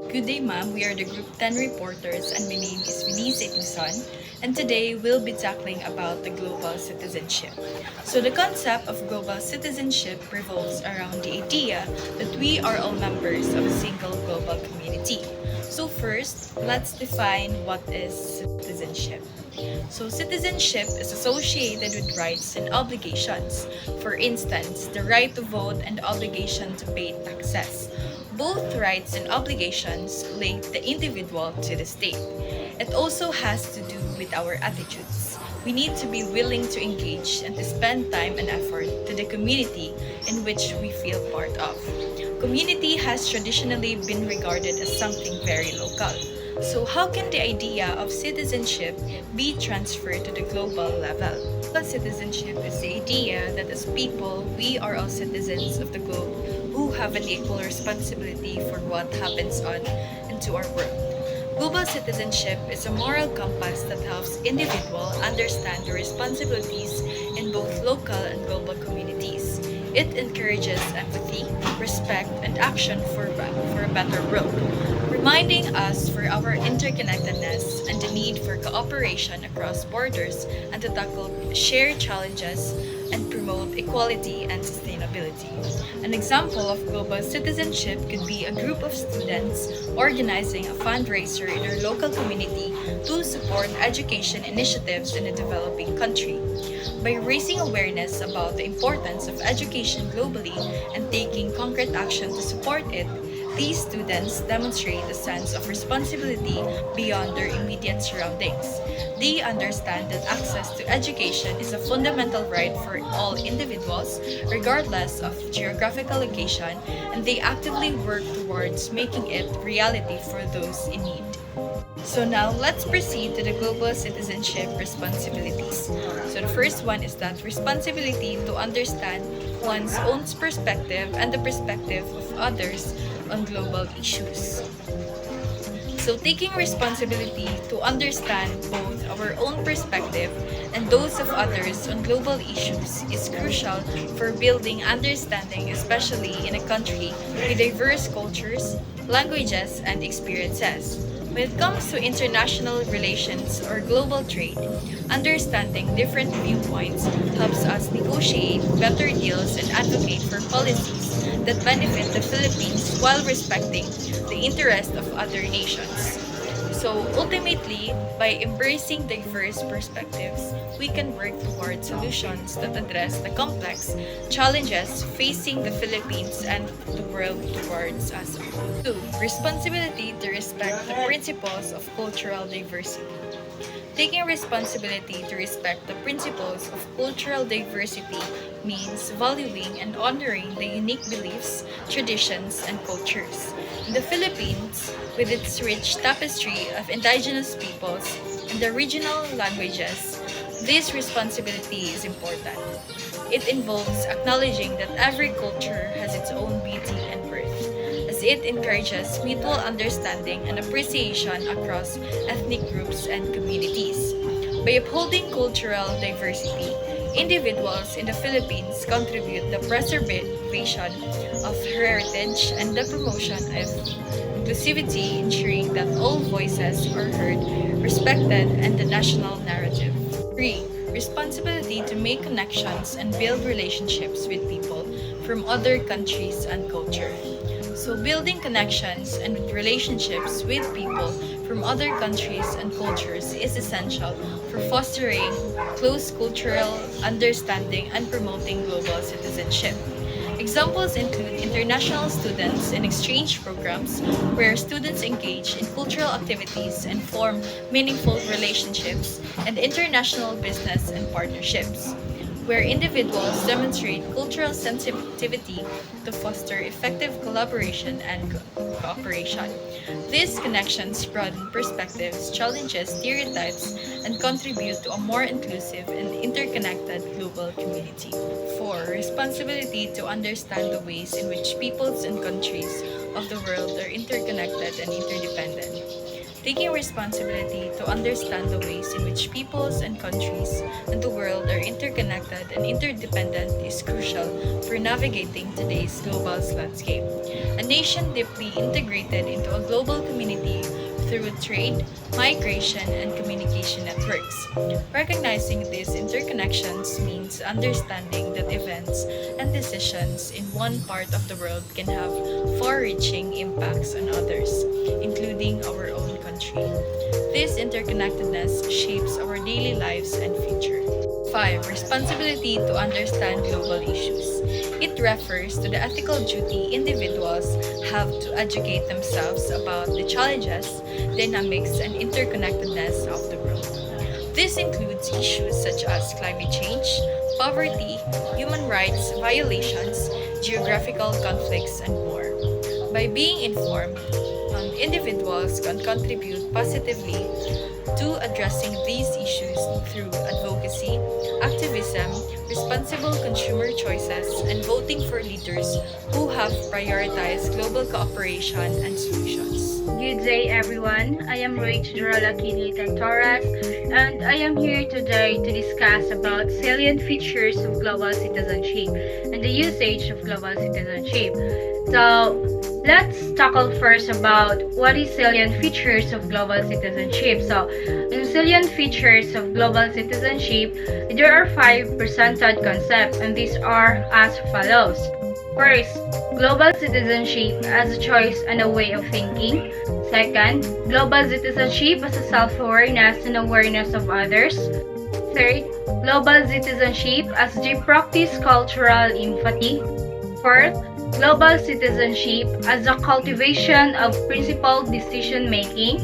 Good day, ma'am. We are the Group 10 reporters, and my name is Venice Ituson. And today we'll be tackling about the global citizenship. So the concept of global citizenship revolves around the idea that we are all members of a single global community. So first, let's define what is citizenship. So citizenship is associated with rights and obligations. For instance, the right to vote and obligation to pay taxes. Both rights and obligations link the individual to the state. It also has to do with our attitudes. We need to be willing to engage and to spend time and effort to the community in which we feel part of. Community has traditionally been regarded as something very local. So how can the idea of citizenship be transferred to the global level? Global citizenship is the idea that as people, we are all citizens of the globe who have an equal responsibility for what happens on and to our world. Global citizenship is a moral compass that helps individuals understand their responsibilities in both local and global communities. It encourages empathy, respect, and action for a better world, reminding us for our interconnectedness and the need for cooperation across borders and to tackle shared challenges and promote equality and sustainability. An example of global citizenship could be a group of students organizing a fundraiser in their local community to support education initiatives in a developing country. By raising awareness about the importance of education globally and taking concrete action to support it, these students demonstrate a sense of responsibility beyond their immediate surroundings. They understand that access to education is a fundamental right for all individuals, regardless of geographical location, and they actively work towards making it reality for those in need. So now let's proceed to the global citizenship responsibilities. So the first one is that responsibility to understand one's own perspective and the perspective of others on global issues. So taking responsibility to understand both our own perspective and those of others on global issues is crucial for building understanding, especially in a country with diverse cultures, languages, and experiences. When it comes to international relations or global trade, understanding different viewpoints helps us negotiate better deals and advocate for policies that benefit the Philippines while respecting the interest of other nations. So ultimately, by embracing diverse perspectives, we can work toward solutions that address the complex challenges facing the Philippines and the world towards us. 2. Responsibility to respect the principles of cultural diversity. Taking responsibility to respect the principles of cultural diversity means valuing and honoring the unique beliefs, traditions, and cultures. In the Philippines, with its rich tapestry of indigenous peoples and the regional languages, this responsibility is important. It involves acknowledging that every culture has its own beauty and worth, as it encourages mutual understanding and appreciation across ethnic groups and communities. By upholding cultural diversity, individuals in the Philippines contribute the preservation of heritage and the promotion of inclusivity, ensuring that all voices are heard, respected, and the national narrative. 3. Responsibility to make connections and build relationships with people from other countries and culture. So building connections and relationships with people from other countries and cultures is essential for fostering close cultural understanding and promoting global citizenship. Examples include international students and exchange programs where students engage in cultural activities and form meaningful relationships, and international business and partnerships where individuals demonstrate cultural sensitivity to foster effective collaboration and cooperation. These connections broaden perspectives, challenges stereotypes, and contribute to a more inclusive and interconnected global community. 4. Responsibility to understand the ways in which peoples and countries of the world are interconnected and interdependent. Taking responsibility to understand the ways in which peoples and countries and the world are interconnected and interdependent is crucial for navigating today's global landscape. A nation deeply integrated into a global community through trade, migration, and communication networks. Recognizing these interconnections means understanding that events and decisions in one part of the world can have far reaching impacts on others, including our own country. This interconnectedness shapes our daily lives and future. 5. Responsibility to understand global issues. It refers to the ethical duty individuals have to educate themselves about the challenges, dynamics, and interconnectedness of the world. This includes issues such as climate change, poverty, human rights violations, geographical conflicts, and more. By being informed, individuals can contribute positively to addressing these issues through advocacy, activism, responsible consumer choices, and voting for leaders who have prioritized global cooperation and solutions. Good day, everyone. I am Rach Jorola Kinita Torres, and I am here today to discuss about salient features of global citizenship and the usage of global citizenship. So, let's tackle first about what is salient features of global citizenship. So, in salient features of global citizenship, there are 5 presented concepts, and these are as follows. First, global citizenship as a choice and a way of thinking. Second, global citizenship as a self-awareness and awareness of others. Third, global citizenship as the practice cultural empathy. Fourth, global citizenship as a cultivation of principled decision making.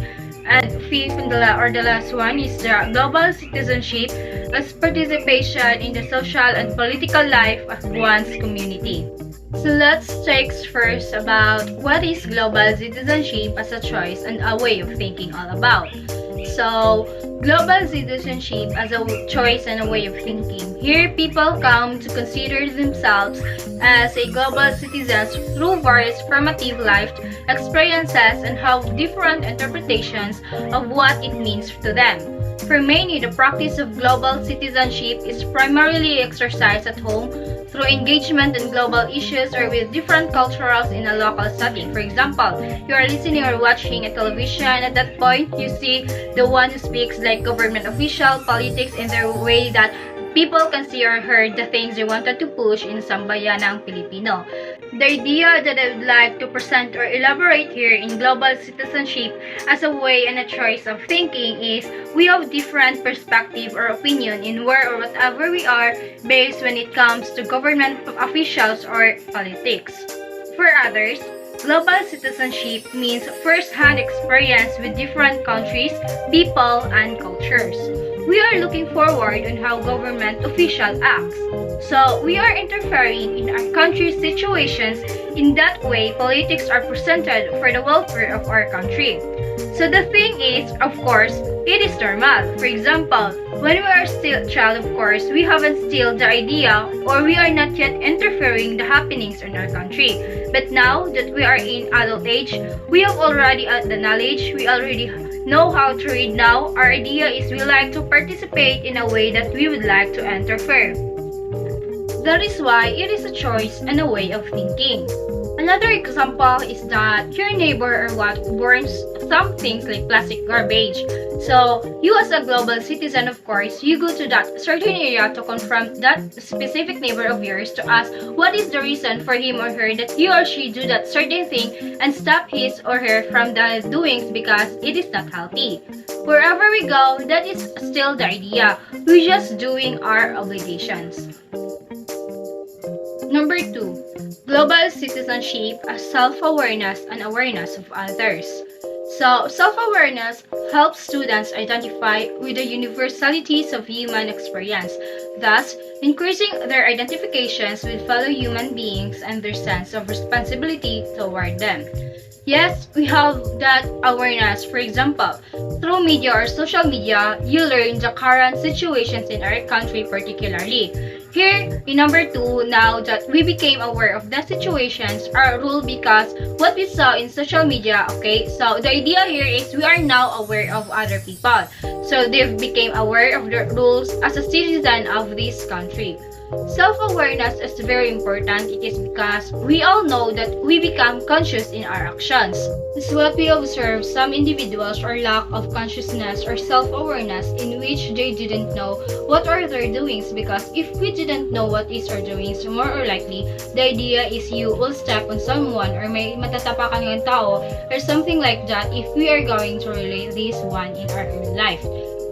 And fifth, the last one is the global citizenship as participation in the social and political life of one's community. So let's take first about what is global citizenship as a choice and a way of thinking all about. So, global citizenship as a choice and a way of thinking. Here, people come to consider themselves as a global citizens through various formative life experiences and have different interpretations of what it means to them. For many, the practice of global citizenship is primarily exercised at home through engagement in global issues or with different cultures in a local setting. For example, you are listening or watching a television. At that point, you see the one who speaks like government official, politics in their way that people can see or heard the things they wanted to push in Sambayanang Filipino. The idea that I would like to present or elaborate here in global citizenship as a way and a choice of thinking is we have different perspective or opinion in where or whatever we are based when it comes to government officials or politics. For others, global citizenship means first-hand experience with different countries, people, and cultures. We are looking forward on how government officials act. So, we are interfering in our country's situations. In that way, politics are presented for the welfare of our country. So the thing is, of course, it is normal. For example, when we are still a child, of course, we haven't still the idea or we are not yet interfering the happenings in our country. But now that we are in adult age, we have already the knowledge, we already know how to read now. Our idea is we like to participate in a way that we would like to interfere. That is why it is a choice and a way of thinking. Another example is that your neighbor or what burns some things like plastic garbage. So, you as a global citizen, of course, you go to that certain area to confront that specific neighbor of yours to ask what is the reason for him or her that he or she do that certain thing and stop his or her from the doings because it is not healthy. Wherever we go, that is still the idea. We're just doing our obligations. Number 2, global citizenship as self-awareness and awareness of others. So, self-awareness helps students identify with the universalities of human experience, thus increasing their identifications with fellow human beings and their sense of responsibility toward them. Yes, we have that awareness. For example, through media or social media, you learn the current situations in our country particularly. Here, in number 2, now that we became aware of the situations are rule because what we saw in social media, okay? So the idea here is we are now aware of other people. So they've became aware of the rules as a citizen of this country. Self-awareness is very important. It is because we all know that we become conscious in our actions. It's what we observe some individuals or lack of consciousness or self-awareness in which they didn't know what are their doings, because if we didn't know what is our doings, more or likely, the idea is you will step on someone or may matatapakan yung tao or something like that if we are going to relate this one in our own life.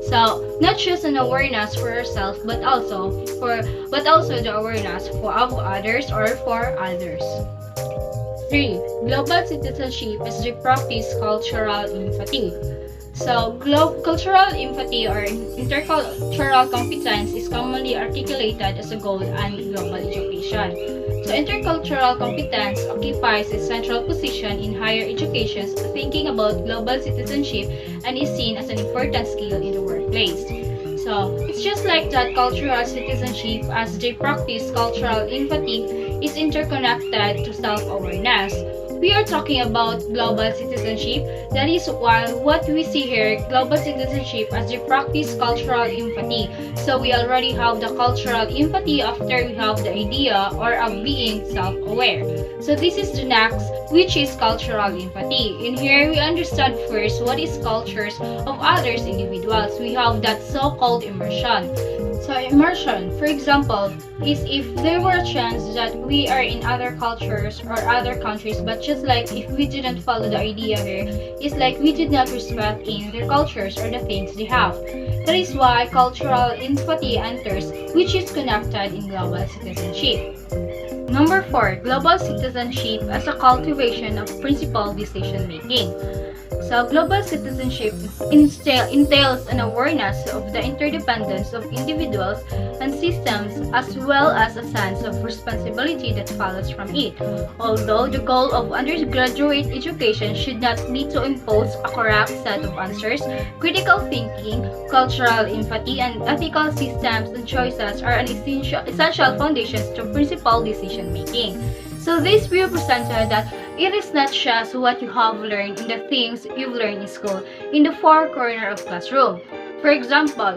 So, not just an awareness for ourselves, but also the awareness of others or for others. 3. Global citizenship is the practice cultural empathy. So, cultural empathy or intercultural competence is commonly articulated as a goal in global education. So, intercultural competence occupies a central position in higher education, thinking about global citizenship, and is seen as an important skill in the workplace. So, it's just like that cultural citizenship, as they practice cultural empathy, is interconnected to self-awareness. We are talking about global citizenship. That is why what we see here, global citizenship as they practice cultural empathy. So we already have the cultural empathy after we have the idea or of being self-aware. So this is the next, which is cultural empathy. In here, we understand first what is cultures of others individuals. We have that so-called immersion. So immersion, for example, is if there were a chance that we are in other cultures or other countries, but just like if we didn't follow the idea here, it's like we did not respect in their cultures or the things they have. That is why cultural empathy enters, which is connected in global citizenship. Number 4, global citizenship as a cultivation of principled decision making. So, global citizenship entails an awareness of the interdependence of individuals and systems, as well as a sense of responsibility that follows from it. Although the goal of undergraduate education should not be to impose a correct set of answers, critical thinking, cultural empathy, and ethical systems and choices are an essential foundations to principled decision making. So this view presented that it is not just what you have learned in the things you've learned in school, in the four corners of classroom. For example,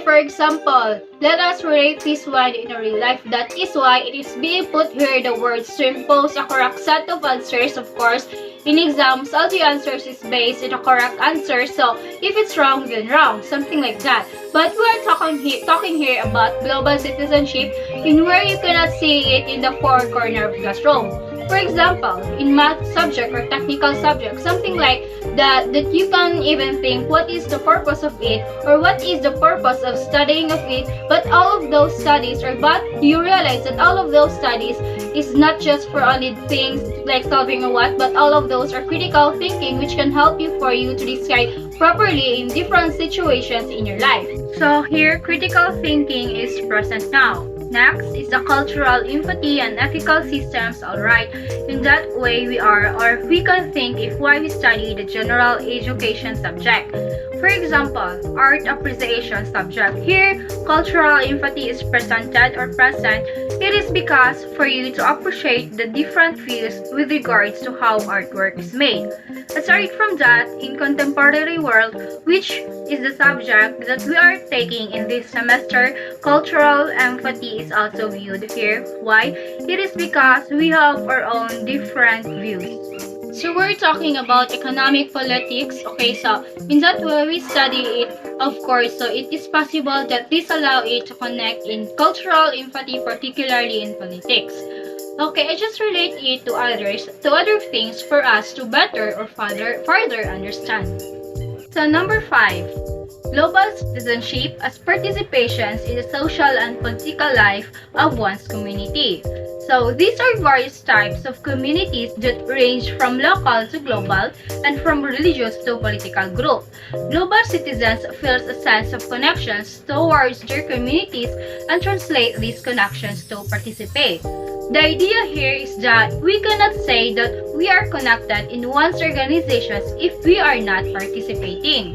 for example, let us relate this one in a real life. That is why it is being put here the words to impose a correct set of answers. Of course, in exams, all the answers is based on a correct answer. So if it's wrong, then wrong, something like that. But we are talking here about global citizenship, in where you cannot see it in the four corners of the classroom. For example, in math subject or technical subject, something like that you can even think what is the purpose of it or what is the purpose of studying of it, but all of those studies, but you realize that all of those studies is not just for only things like solving a what, but all of those are critical thinking which can help you to decide properly in different situations in your life. So here, critical thinking is present now. Next is the cultural empathy and ethical systems. Alright, in that way we can think if why we study the general education subject. For example, art appreciation subject. Here, cultural empathy is presented or present. It is because for you to appreciate the different views with regards to how artwork is made. Aside from that, in contemporary world, which is the subject that we are taking in this semester, cultural empathy is also viewed here. Why? It is because we have our own different views. So we're talking about economic politics. So in that way we study it, of course, so it is possible that this allow it to connect in cultural empathy, particularly in politics. I just relate it to other things for us to better or further understand. So number 5, global citizenship as participations in the social and political life of one's community. So these are various types of communities that range from local to global and from religious to political group. Global citizens feel a sense of connections towards their communities and translate these connections to participate. The idea here is that we cannot say that we are connected in one's organizations if we are not participating.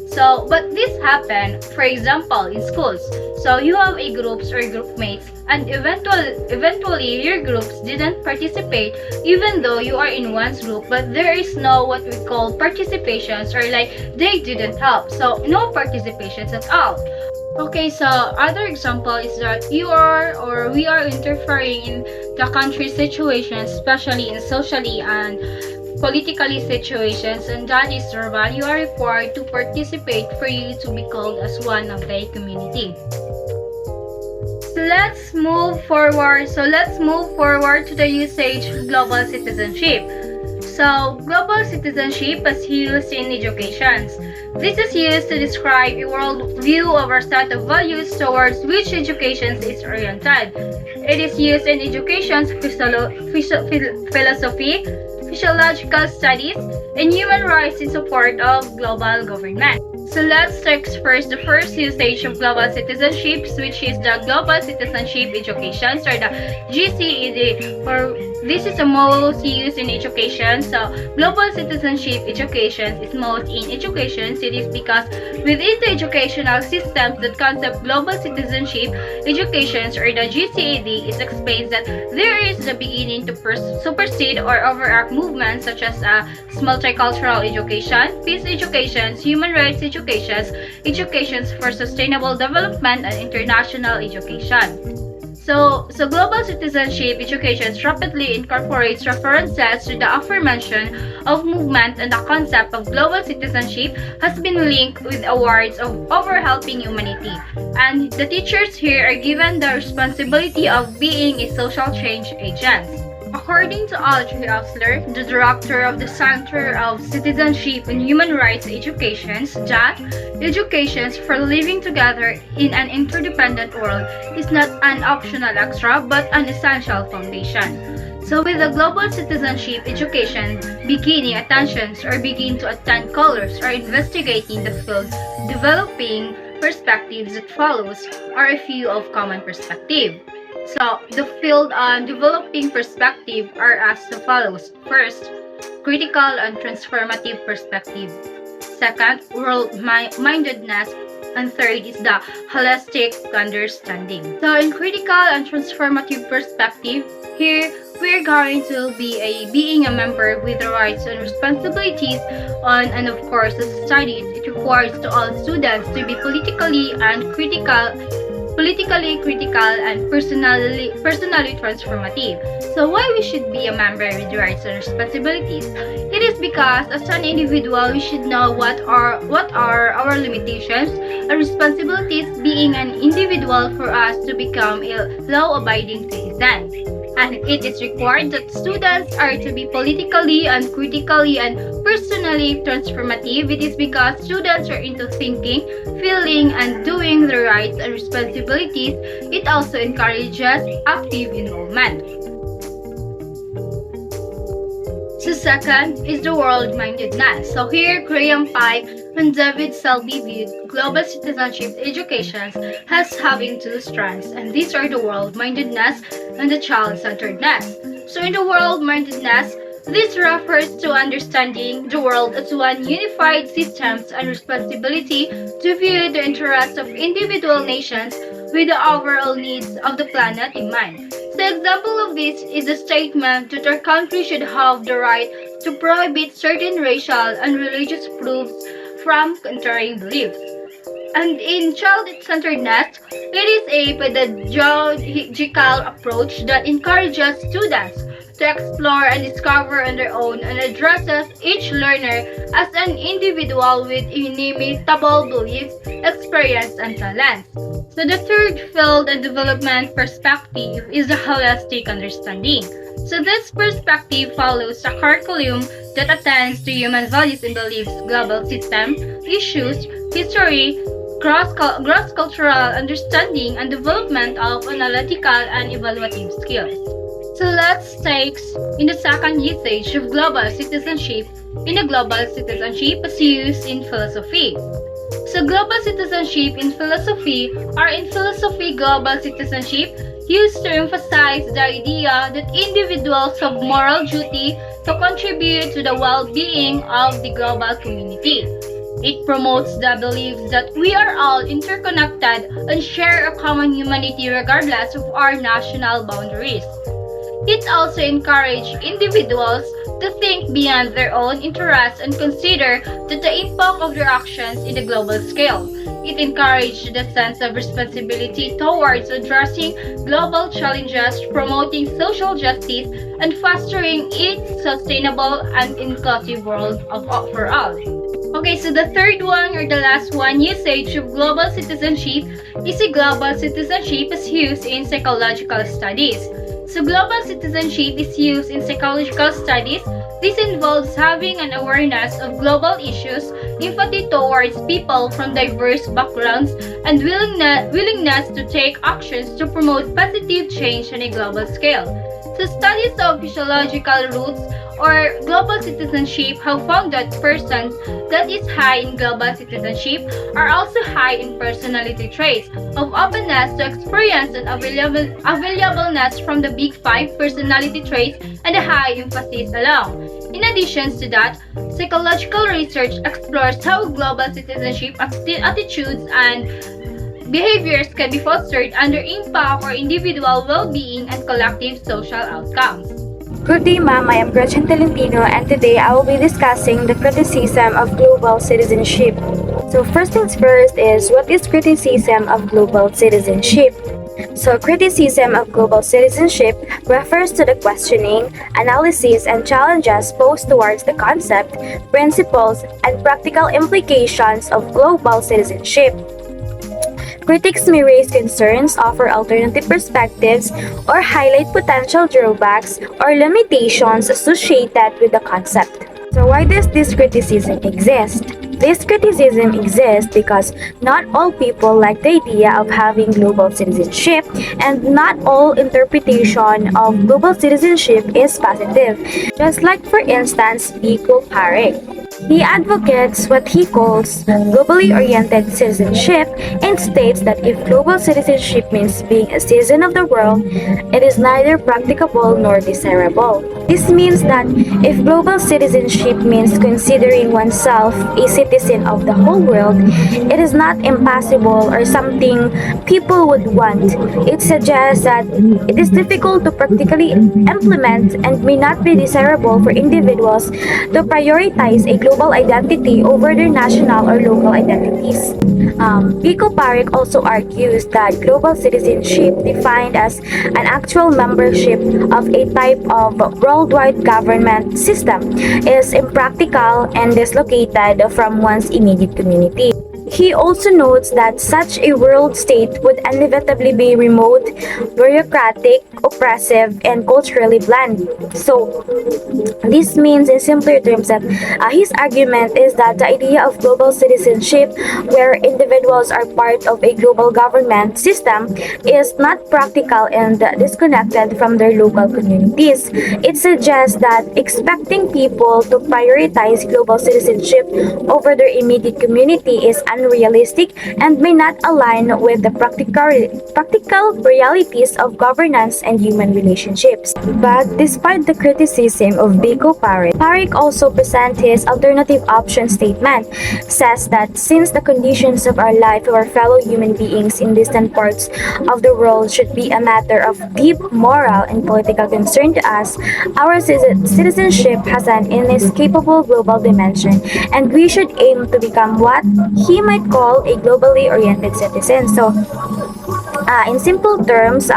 So, but this happened, for example, in schools. So you have a groups or group mates, and eventually your groups didn't participate even though you are in one's group, but there is no what we call participations, or like they didn't help. So no participations at all. Okay, so other example is that you are or we are interfering in the country's situations, especially in socially and politically situations, and that is urban. You are required to participate for you to be called as one of the community. Let's move forward. Let's move forward to the usage of global citizenship. So, global citizenship is used in education. This is used to describe a world view of our set of values towards which education is oriented. It is used in education, philosophy, physiological studies, and human rights in support of global government. So let's take first the first usage of global citizenship, which is the Global Citizenship Education, or the GCED, or this is the most used in education. So global citizenship education is most in education. It is because within the educational systems, the concept global citizenship education, or the GCED, it explains that there is the beginning to supersede or overact movements such as multicultural education, peace education, human rights education for sustainable development, and international education. So global citizenship education rapidly incorporates references to the aforementioned of movement, and the concept of global citizenship has been linked with awards of over helping humanity. And the teachers here are given the responsibility of being a social change agent. According to Audrey Osler, the director of the Center of Citizenship and Human Rights Education, that education for living together in an interdependent world is not an optional extra but an essential foundation. So with the global citizenship education, beginning attentions or begin to attend colors or investigating the field, developing perspectives that follows are a few of common perspective. So, the field on developing perspective are as follows. First, critical and transformative perspective. Second, world-mindedness. And third is the holistic understanding. So, in critical and transformative perspective, here we're going to be being a member with the rights and responsibilities on, and of course, the studies. It requires to all students to be politically critical and personally transformative. So why we should be a member with rights and responsibilities? It is because as an individual we should know what are our limitations and responsibilities being an individual for us to become a law-abiding citizen. And it is required that students are to be politically and critically and personally transformative. It is because students are into thinking, feeling, and doing the rights and responsibilities. It also encourages active involvement. So second is the world-mindedness. So here, Graham Pike and David Selby viewed global citizenship education as having two strands, and these are the world-mindedness and the child-centeredness. So in the world-mindedness, this refers to understanding the world as one unified system and responsibility to view the interests of individual nations with the overall needs of the planet in mind. The example of this is the statement that our country should have the right to prohibit certain racial and religious groups from entering beliefs. And in child-centeredness, it is a pedagogical approach that encourages students to explore and discover on their own and addresses each learner as an individual with inimitable beliefs, experience, and talents. So the third field and development perspective is the holistic understanding. So this perspective follows a curriculum that attends to human values and beliefs, global system, issues, history, cross-cultural understanding, and development of analytical and evaluative skills. So let's take in the second usage of global citizenship. In the global citizenship is used in philosophy. So global citizenship in philosophy, or in philosophy global citizenship, used to emphasize the idea that individuals have moral duty to contribute to the well-being of the global community. It promotes the belief that we are all interconnected and share a common humanity regardless of our national boundaries. It also encourages individuals to think beyond their own interests and consider that the impact of their actions in the global scale. It encourages the sense of responsibility towards addressing global challenges, promoting social justice, and fostering a sustainable and inclusive world for all. Okay, so the third one or the last one, usage of global citizenship is a global citizenship is used in psychological studies. So global citizenship is used in psychological studies. This involves having an awareness of global issues, empathy towards people from diverse backgrounds, and willingness to take actions to promote positive change on a global scale. So studies of physiological roots or global citizenship have found that persons that is high in global citizenship are also high in personality traits of openness to experience and availableness from the big five personality traits and a high emphasis along. In addition to that, psychological research explores how global citizenship attitudes and behaviors can be fostered under impact or individual well-being and collective social outcomes. Good day, ma'am. I am Gretchen Tolentino, and today I will be discussing the criticism of global citizenship. So, first things first is what is criticism of global citizenship? So, criticism of global citizenship refers to the questioning, analysis, and challenges posed towards the concept, principles, and practical implications of global citizenship. Critics may raise concerns, offer alternative perspectives, or highlight potential drawbacks or limitations associated with the concept. So why does this criticism exist? This criticism exists because not all people like the idea of having global citizenship, and not all interpretation of global citizenship is positive. Just like, for instance, Pico Parek. He advocates what he calls globally oriented citizenship and states that if global citizenship means being a citizen of the world, it is neither practicable nor desirable. This means that if global citizenship means considering oneself a citizen of the whole world, it is not impossible or something people would want. It suggests that it is difficult to practically implement and may not be desirable for individuals to prioritize a global identity over their national or local identities. Pico Parek also argues that global citizenship, defined as an actual membership of a type of worldwide government system, is impractical and dislocated from one's immediate community. He also notes that such a world state would inevitably be remote, bureaucratic, oppressive, and culturally bland. So, this means in simpler terms that his argument is that the idea of global citizenship, where individuals are part of a global government system, is not practical and disconnected from their local communities. It suggests that expecting people to prioritize global citizenship over their immediate community is unrealistic and may not align with the practical realities of governance and human relationships. But despite the criticism of Biko Parek, Parek also presents his alternative option statement, says that since the conditions of our life of our fellow human beings in distant parts of the world should be a matter of deep moral and political concern to us, our citizenship has an inescapable global dimension, and we should aim to become what he might call a globally oriented citizen. So, in simple terms,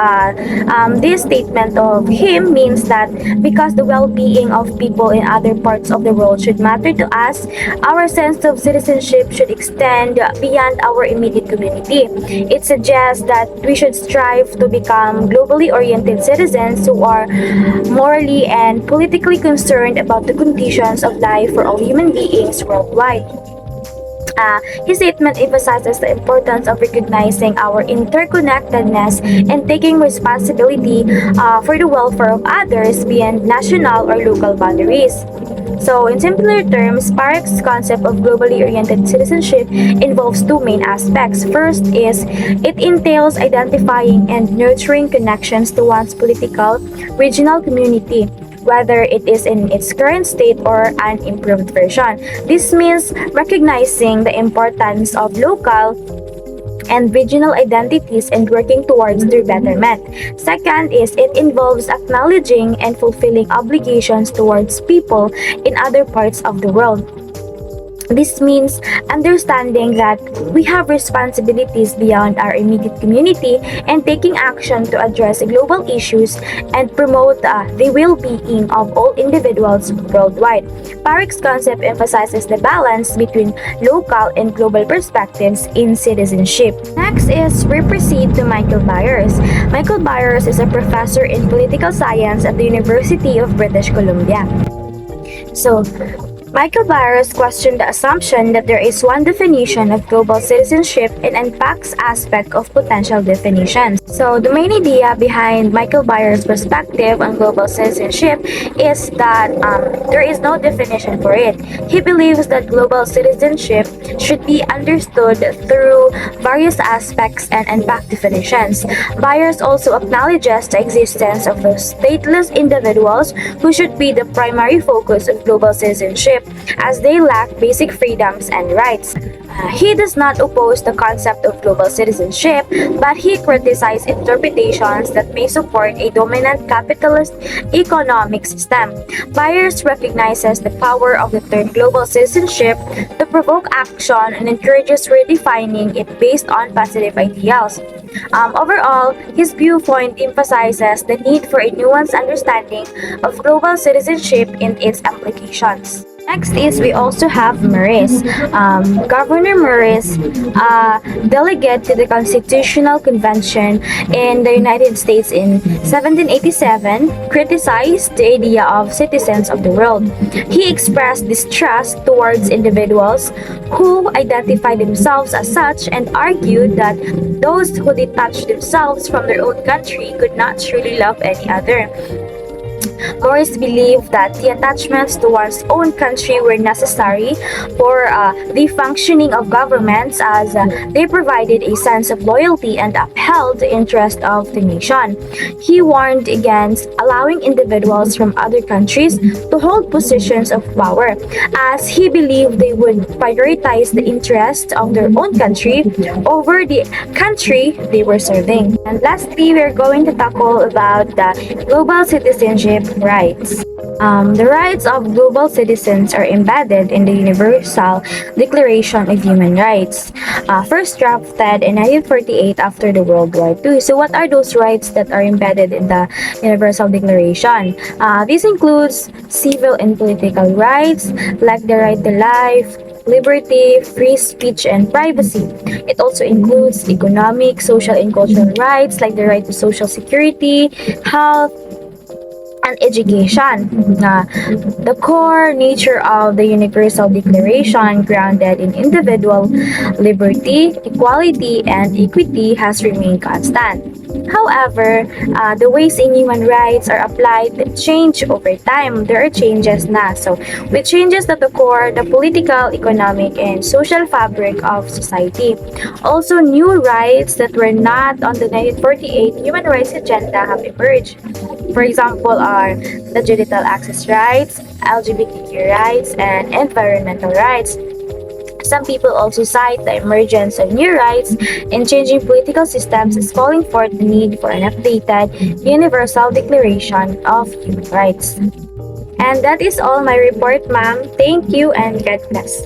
this statement of him means that because the well-being of people in other parts of the world should matter to us, our sense of citizenship should extend beyond our immediate community. It suggests that we should strive to become globally oriented citizens who are morally and politically concerned about the conditions of life for all human beings worldwide. His statement emphasizes the importance of recognizing our interconnectedness and taking responsibility for the welfare of others beyond national or local boundaries. So, in simpler terms, Parek's concept of globally oriented citizenship involves two main aspects. First is it entails identifying and nurturing connections to one's political, regional community, whether it is in its current state or an improved version. This means recognizing the importance of local and regional identities and working towards their betterment. Second is it involves acknowledging and fulfilling obligations towards people in other parts of the world. This means understanding that we have responsibilities beyond our immediate community and taking action to address global issues and promote the well-being of all individuals worldwide. Parek's concept emphasizes the balance between local and global perspectives in citizenship. Next is we proceed to Michael Byers. Michael Byers is a professor in political science at the University of British Columbia. So, Michael Byers questioned the assumption that there is one definition of global citizenship and unpacks aspects of potential definitions. So, the main idea behind Michael Byers' perspective on global citizenship is that there is no definition for it. He believes that global citizenship should be understood through various aspects and unpacked definitions. Byers also acknowledges the existence of those stateless individuals who should be the primary focus of global citizenship as they lack basic freedoms and rights. He does not oppose the concept of global citizenship, but he criticizes interpretations that may support a dominant capitalist economic system. Byers recognizes the power of the term global citizenship to provoke action and encourages redefining it based on positive ideals. Overall, his viewpoint emphasizes the need for a nuanced understanding of global citizenship and its applications. Next is we also have Maurice. Governor Maurice, a delegate to the Constitutional Convention in the United States in 1787, criticized the idea of citizens of the world. He expressed distrust towards individuals who identify themselves as such and argued that those who detach themselves from their own country could not truly love any other. Morris believed that the attachments to one's own country were necessary for the functioning of governments as they provided a sense of loyalty and upheld the interest of the nation. He warned against allowing individuals from other countries to hold positions of power, as he believed they would prioritize the interests of their own country over the country they were serving. And lastly, we're going to tackle about the global citizenship rights. The rights of global citizens are embedded in the Universal Declaration of Human Rights, first drafted in 1948 after the World War II. So what are those rights that are embedded in the Universal Declaration? This includes civil and political rights, like the right to life, liberty, free speech, and privacy. It also includes economic, social, and cultural rights, like the right to social security, health, and education. The core nature of the Universal Declaration, grounded in individual liberty, equality, and equity, has remained constant. However, the ways in human rights are applied change over time. There are changes na. So, with changes at the core, the political, economic, and social fabric of society. Also, new rights that were not on the 1948 Human Rights Agenda have emerged. For example, are the digital access rights, LGBTQ rights, and environmental rights. Some people also cite the emergence of new rights in changing political systems as calling for the need for an updated Universal Declaration of Human Rights. And that is all my report, ma'am. Thank you and God bless.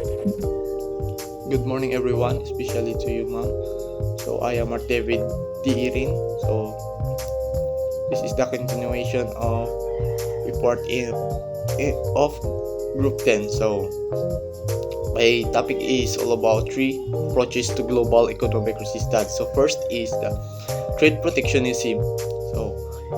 Good morning, everyone, especially to you, ma'am. So, I am David D. Irin. So, this is the continuation of report of Group 10. So, my topic is all about three approaches to global economic resistance. So, first is the trade protectionism. So,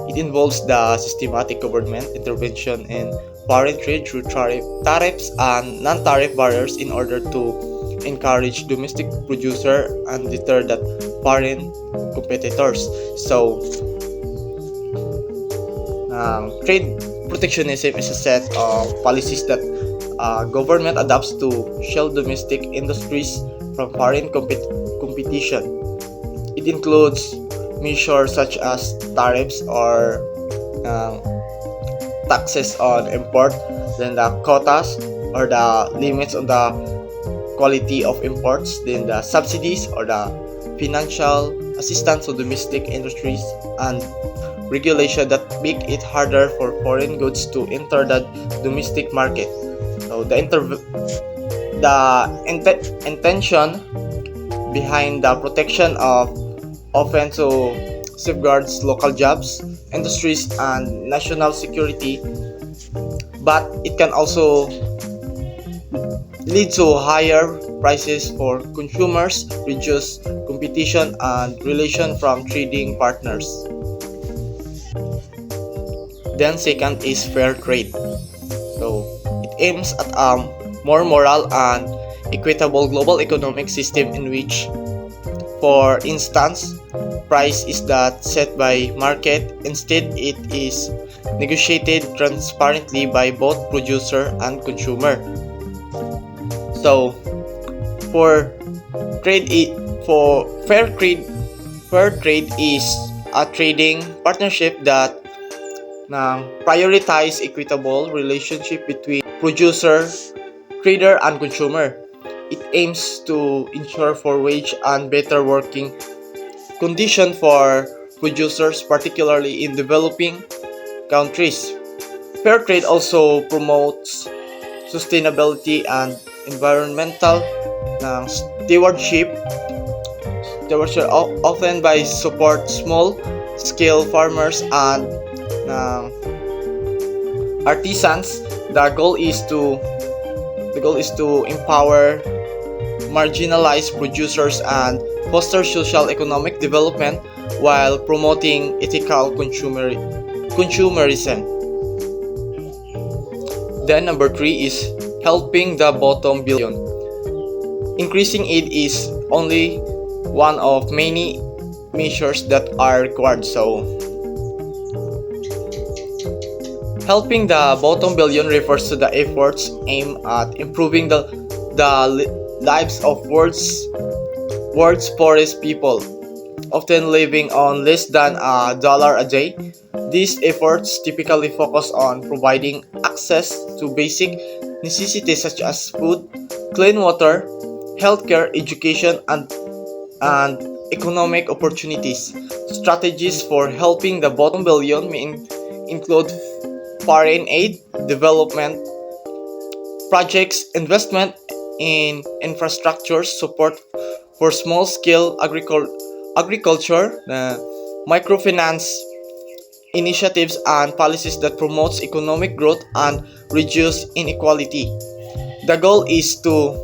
it involves the systematic government intervention in foreign trade through tariffs and non-tariff barriers in order to encourage domestic producer and deter that foreign competitors. So, trade protectionism is a set of policies that government adopts to shield domestic industries from foreign competition. It includes measures such as tariffs or um, taxes on import, then the quotas or the limits on the quality of imports, then the subsidies or the financial assistance to domestic industries, and regulation that make it harder for foreign goods to enter the domestic market. So intention behind the protection of often to safeguards local jobs, industries, and national security, but it can also lead to higher prices for consumers, reduced competition, and relation from trading partners. Then second is fair trade. So it aims at a more moral and equitable global economic system in which, for instance, price is not set by market. Instead, it is negotiated transparently by both producer and consumer. So for trade, for fair trade is a trading partnership that prioritize equitable relationship between producer, trader, and consumer. It aims to ensure for wage and better working condition for producers, particularly in developing countries. Fair trade also promotes sustainability and environmental stewardship. Stewardship often by support small scale farmers and uh, artisans. The goal is to empower marginalized producers and foster social economic development while promoting ethical consumerism. Then number 3 is helping the bottom billion. Increasing aid is only one of many measures that are required. So helping the bottom billion refers to the efforts aimed at improving the lives of world's poorest people, often living on less than $1 a day. These efforts typically focus on providing access to basic necessities such as food, clean water, healthcare, education, and economic opportunities. Strategies for helping the bottom billion may include foreign aid, development projects, investment in infrastructure, support for small-scale agriculture, microfinance initiatives, and policies that promotes economic growth and reduce inequality. The goal is to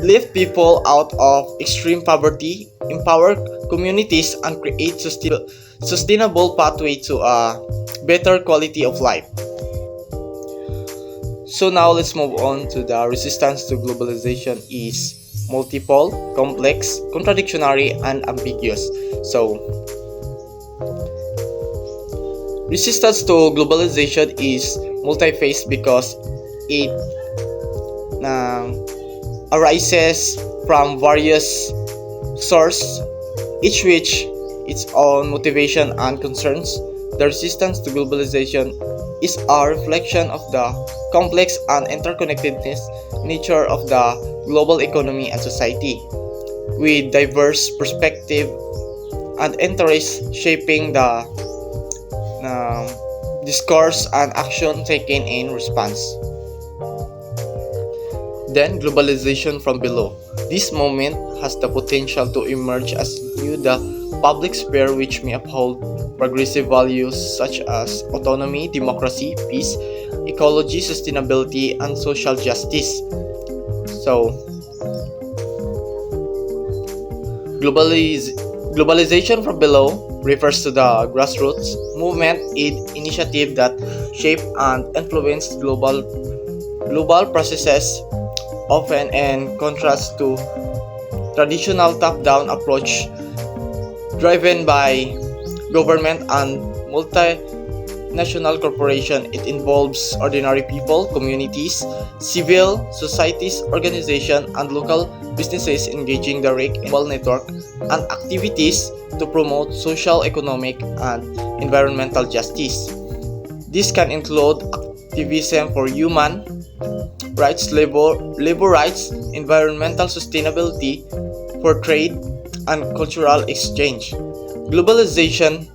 lift people out of extreme poverty, empower communities, and create sustainable pathway to a better quality of life. So now let's move on to the resistance to globalization is multiple, complex, contradictory, and ambiguous. So resistance to globalization is multi-phase because it arises from various sources, each which its own motivation and concerns. The resistance to globalization is a reflection of the complex and interconnectedness nature of the global economy and society, with diverse perspectives and interests shaping the discourse and action taken in response. Then globalization from below. This movement has the potential to emerge as new the public sphere which may uphold progressive values such as autonomy, democracy, peace, ecology, sustainability, and social justice. So, globalization from below refers to the grassroots movement initiative that shape and influence global processes often in contrast to traditional top-down approach driven by government and multinational corporation. It involves ordinary people, communities, civil societies, organizations, and local businesses engaging direct in global network and activities to promote social, economic, and environmental justice. This can include activism for human rights, labor rights, environmental sustainability, for trade and cultural exchange. Globalization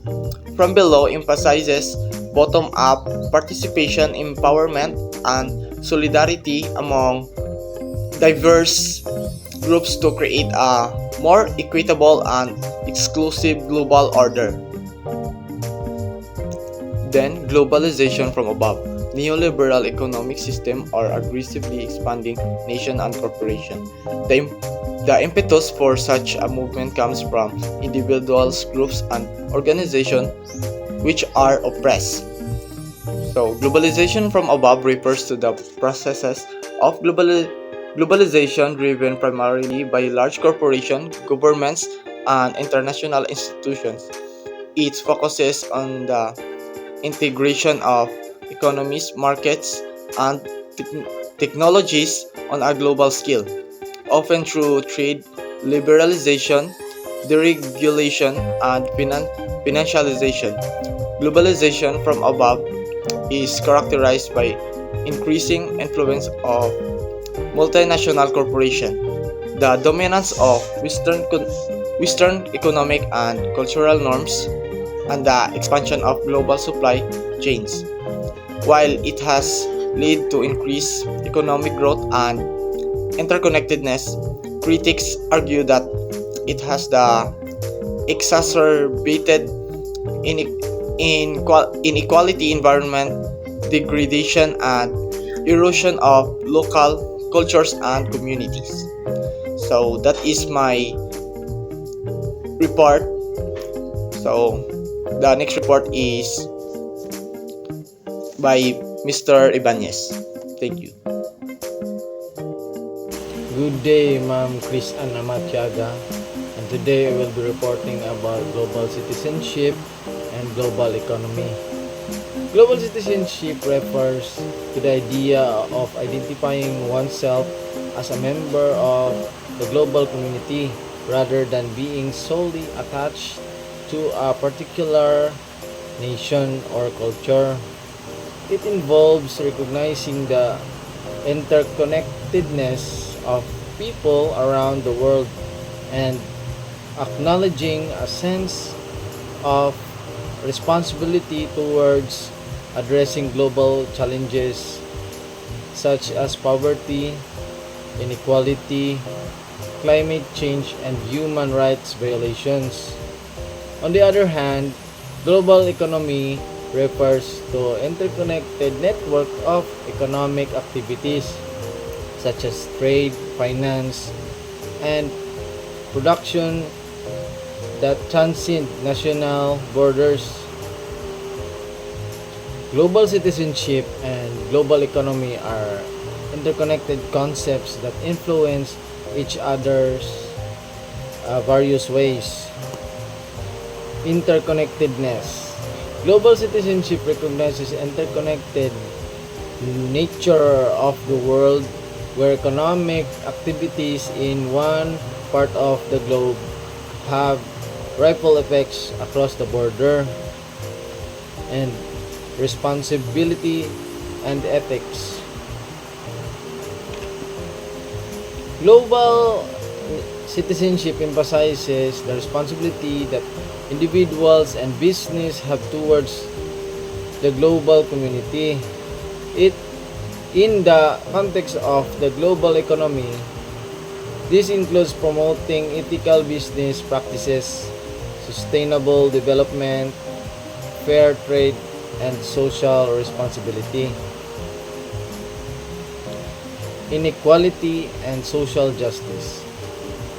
from below emphasizes bottom up participation, empowerment, and solidarity among diverse groups to create a more equitable and exclusive global order. Then, globalization from above. Neoliberal economic system are aggressively expanding nation and corporation. The, the impetus for such a movement comes from individuals, groups, and organizations which are oppressed. So, globalization from above refers to the processes of globalization driven primarily by large corporations, governments, and international institutions. It focuses on the integration of economies, markets, and technologies on a global scale, often through trade liberalization, deregulation, and financialization. Globalization from above is characterized by increasing influence of multinational corporations, the dominance of Western economic and cultural norms, and the expansion of global supply chains. While it has led to increased economic growth and interconnectedness, critics argue that it has the exacerbated inequality, environment degradation, and erosion of local cultures and communities. So that is my report. So the next report is by Mr. Ibanez. Thank you. Good day, Ma'am Chris Anna Matiaga, and today I will be reporting about global citizenship and global economy. Global citizenship refers to the idea of identifying oneself as a member of the global community rather than being solely attached to a particular nation or culture. It involves recognizing the interconnectedness of people around the world and acknowledging a sense of responsibility towards addressing global challenges such as poverty, inequality, climate change, and human rights violations. On the other hand, global economy refers to interconnected network of economic activities such as trade, finance, and production that transcend national borders. Global citizenship and global economy are interconnected concepts that influence each other's various ways. Interconnectedness. Global citizenship recognizes interconnected nature of the world where economic activities in one part of the globe have ripple effects across the border. And responsibility and ethics. Global citizenship emphasizes the responsibility that individuals and business have towards the global community. It in the context of the global economy, this includes promoting ethical business practices, sustainable development, fair trade, and social responsibility. Inequality and social justice.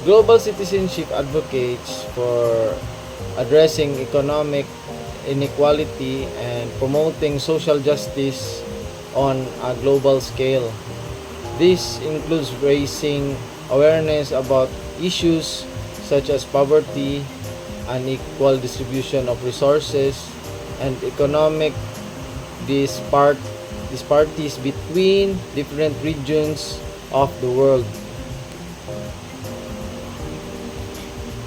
Global citizenship advocates for addressing economic inequality and promoting social justice on a global scale. This includes raising awareness about issues such as poverty, unequal distribution of resources, and economic disparities between different regions of the world.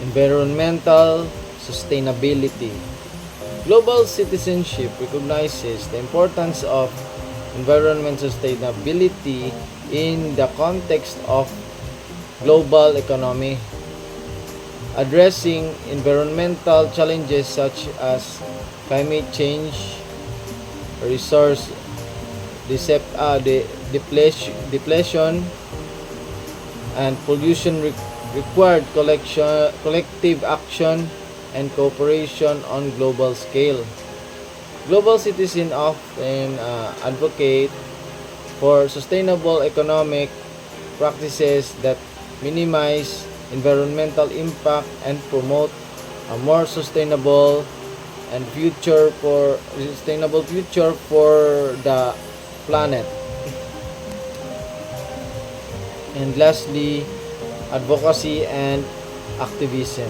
Environmental sustainability. Global citizenship recognizes the importance of environment sustainability in the context of global economy. Addressing environmental challenges such as climate change, resource depletion, and pollution required collective action and cooperation on global scale. Global citizens often advocate for sustainable economic practices that minimize environmental impact and promote a more sustainable future for the planet. And lastly, advocacy and activism.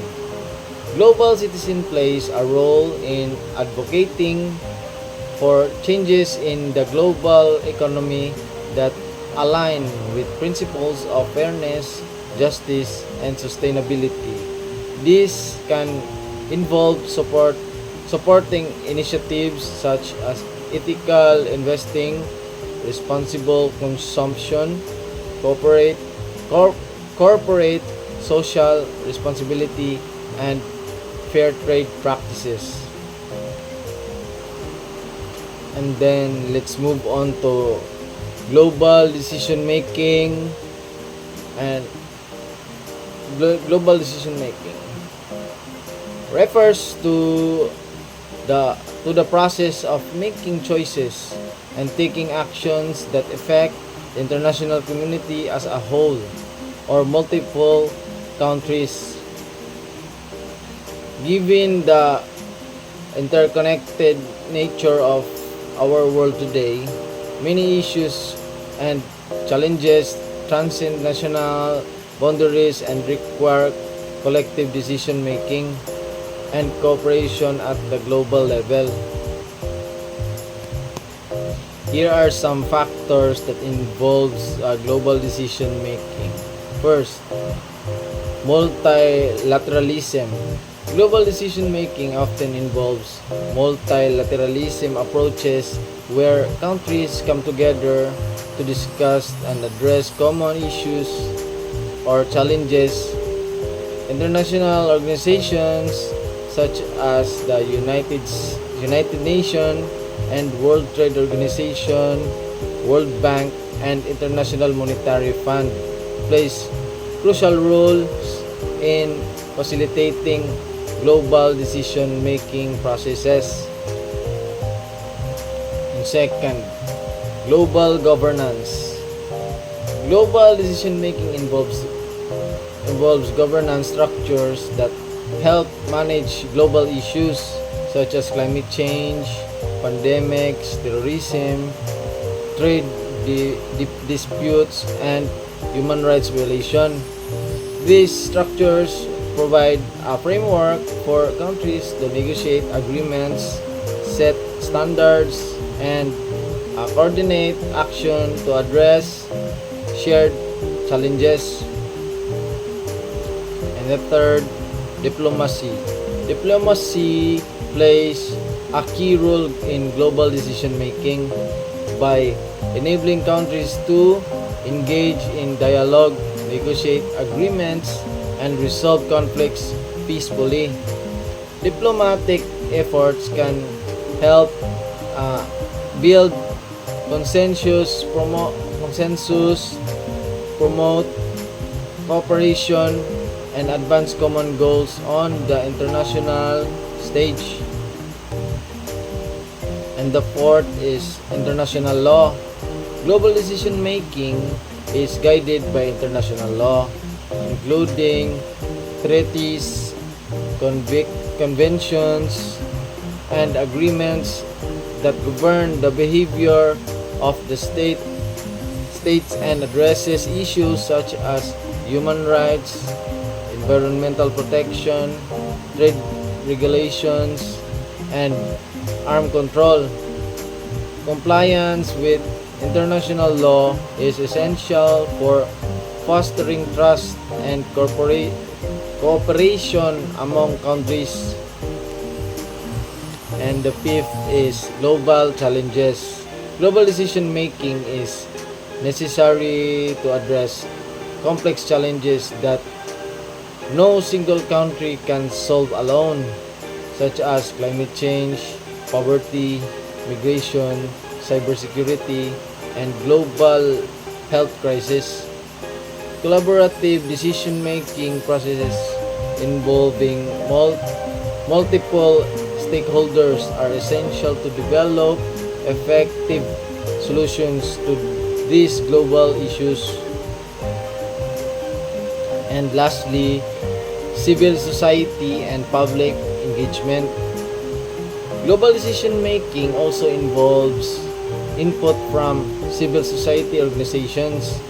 Global citizen plays a role in advocating for changes in the global economy that align with principles of fairness, justice, and sustainability. This can involve supporting initiatives such as ethical investing, responsible consumption, corporate corporate social responsibility, and fair trade practices. And then let's move on to global decision making and global decision making refers to the process of making choices and taking actions that affect the international community as a whole or multiple countries. Given the interconnected nature of our world today, many issues and challenges transcend national boundaries and require collective decision making and cooperation at the global level. Here are some factors that involves global decision making. First, multilateralism. Global decision making often involves multilateralism approaches where countries come together to discuss and address common issues or challenges. International organizations such as the United Nations and World Trade Organization, World Bank, and International Monetary Fund plays crucial roles in facilitating global decision-making processes. And second, global governance. Global decision-making involves governance structures that help manage global issues such as climate change, pandemics, terrorism, trade disputes, and human rights violation. These structures provide a framework for countries to negotiate agreements, set standards, and coordinate action to address shared challenges. And the third, diplomacy. Diplomacy plays a key role in global decision making by enabling countries to engage in dialogue, negotiate agreements, and resolve conflicts peacefully. Diplomatic efforts can help build promote cooperation, and advance common goals on the international stage. And the fourth is international law. Global decision making is guided by international law, including treaties, conventions, and agreements that govern the behavior of the states and addresses issues such as human rights, environmental protection, trade regulations, and arm control. Compliance with international law is essential for fostering trust and cooperation among countries. And the fifth is global challenges. Global decision making is necessary to address complex challenges that no single country can solve alone, such as climate change, poverty, migration, cybersecurity, and global health crisis. Collaborative decision-making processes involving multiple stakeholders are essential to develop effective solutions to these global issues. And lastly, civil society and public engagement. Global decision making also involves input from civil society organizations,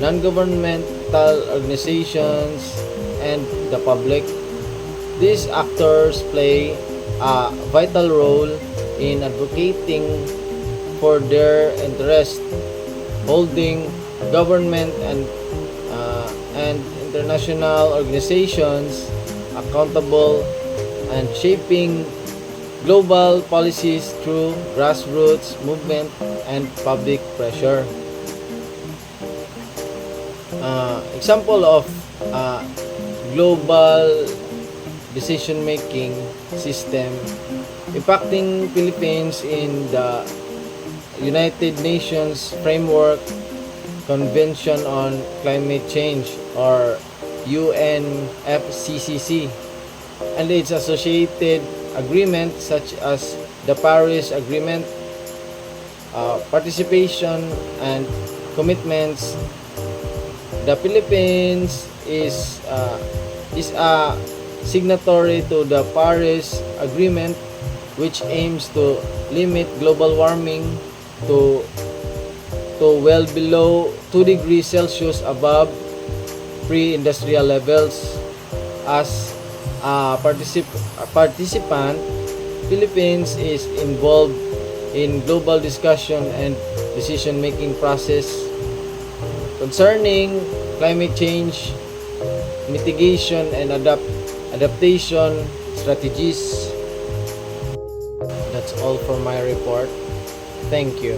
non-governmental organizations, and the public. These actors play a vital role in advocating for their interest, holding government and international organizations accountable, and shaping global policies through grassroots movement and public pressure. Example of global decision-making system impacting Philippines in the United Nations Framework Convention on Climate Change, or UNFCCC, and its associated agreements such as the Paris Agreement. Participation and commitments. The Philippines is a signatory to the Paris Agreement, which aims to limit global warming to well below 2 degrees Celsius above pre-industrial levels. As a participant, Philippines is involved in global discussion and decision-making process concerning climate change, mitigation, and adaptation strategies. That's all for my report. Thank you.